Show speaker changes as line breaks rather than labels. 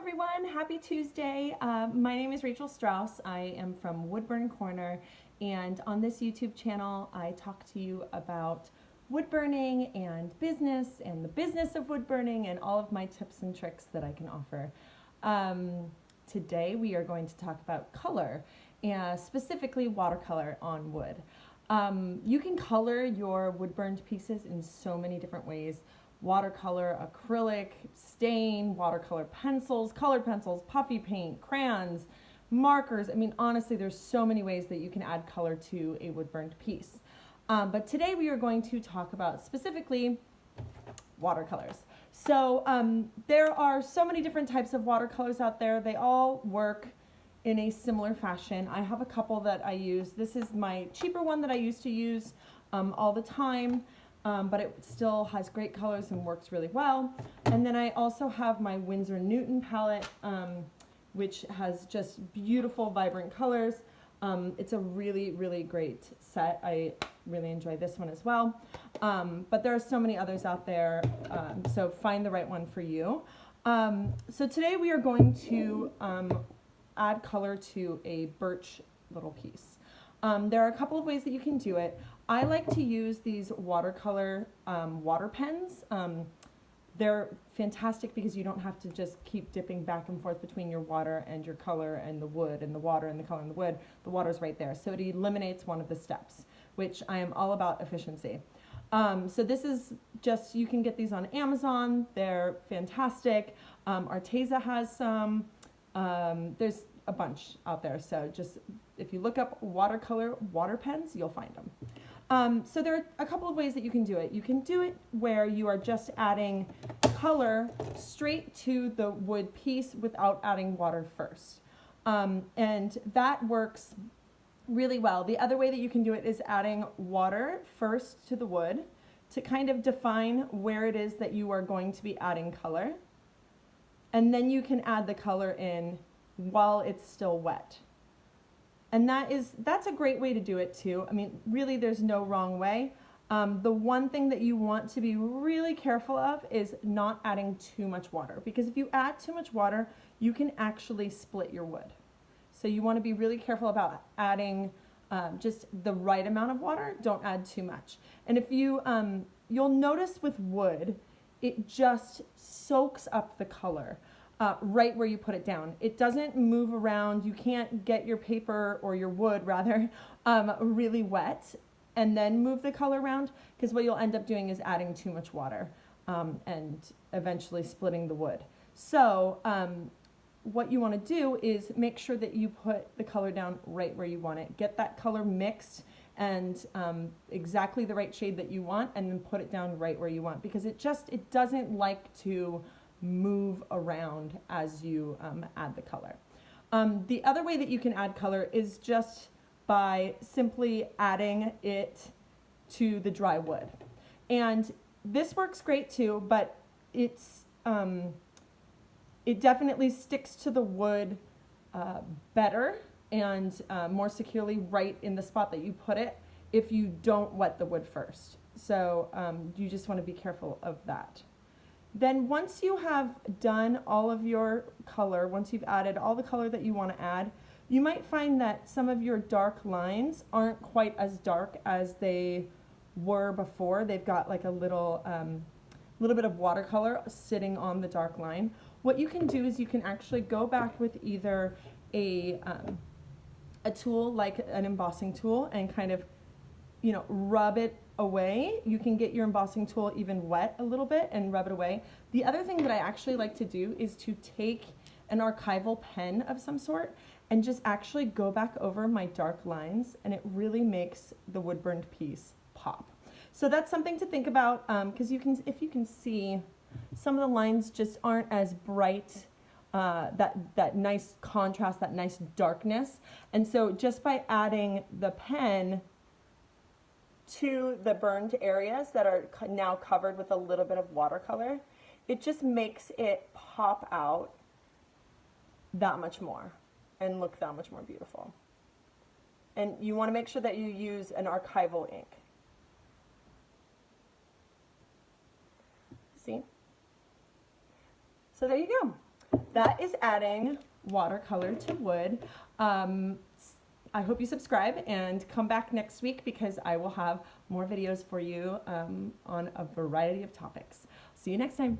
everyone, happy Tuesday. My name is Rachel Strauss. I am from Woodburn Corner, and on this YouTube channel I talk to you about wood burning and the business of wood burning and all of my tips and tricks that I can offer. Today we are going to talk about color, and specifically watercolor on wood. You can color your wood burned pieces in so many different ways. Watercolor, acrylic, stain, watercolor pencils, colored pencils, puffy paint, crayons, markers. I mean, honestly, there's so many ways that you can add color to a wood burned piece. But today we are going to talk about specifically watercolors. So there are so many different types of watercolors out there. They all work in a similar fashion. I have a couple that I use. This is my cheaper one that I used to use all the time. But it still has great colors and works really well. And then I also have my Winsor Newton palette, which has just beautiful, vibrant colors. It's a really, really great set. I really enjoy this one as well. But there are so many others out there, so find the right one for you. So today we are going to add color to a birch little piece. There are a couple of ways that you can do it. I like to use these watercolor water pens. They're fantastic because you don't have to just keep dipping back and forth between your water and your color and the wood and the water and the color and the wood. The water's right there. So it eliminates one of the steps, which I am all about efficiency. So this is just, you can get these on Amazon. They're fantastic. Arteza has some. There's a bunch out there. So just, if you look up watercolor water pens, you'll find them. So there are a couple of ways that you can do it. You can do it where you are just adding color straight to the wood piece without adding water first. And that works really well. The other way that you can do it is adding water first to the wood to kind of define where it is that you are going to be adding color. And then you can add the color in while it's still wet. And that's a great way to do it too. I mean, really, there's no wrong way. The one thing that you want to be really careful of is not adding too much water, because if you add too much water, you can actually split your wood. So you want to be really careful about adding just the right amount of water. Don't add too much. And if you, you'll notice with wood, it just soaks up the color. Right where you put it down. It doesn't move around. You can't get your paper, or your wood rather, really wet and then move the color around, because what you'll end up doing is adding too much water and eventually splitting the wood. So what you want to do is make sure that you put the color down right where you want it. Get that color mixed and exactly the right shade that you want, and then put it down right where you want, because it doesn't like to move around as you add the color. The other way that you can add color is just by simply adding it to the dry wood. And this works great too, but it definitely sticks to the wood better and more securely right in the spot that you put it if you don't wet the wood first. So you just want to be careful of that. Then once you have done all of your color, once you've added all the color that you want to add, you might find that some of your dark lines aren't quite as dark as they were before. They've got like a little bit of watercolor sitting on the dark line. What you can do is you can actually go back with either a tool like an embossing tool and kind of, rub it away. You can get your embossing tool even wet a little bit and rub it away. The other thing that I actually like to do is to take an archival pen of some sort and just actually go back over my dark lines, and it really makes the wood burned piece pop. So that's something to think about, because if you can see, some of the lines just aren't as bright, that nice contrast, that nice darkness. And so just by adding the pen to the burned areas that are now covered with a little bit of watercolor, it just makes it pop out that much more and look that much more beautiful. And you want to make sure that you use an archival ink. See? So there you go. that is adding watercolor to wood. I hope you subscribe and come back next week because I will have more videos for you on a variety of topics. See you next time.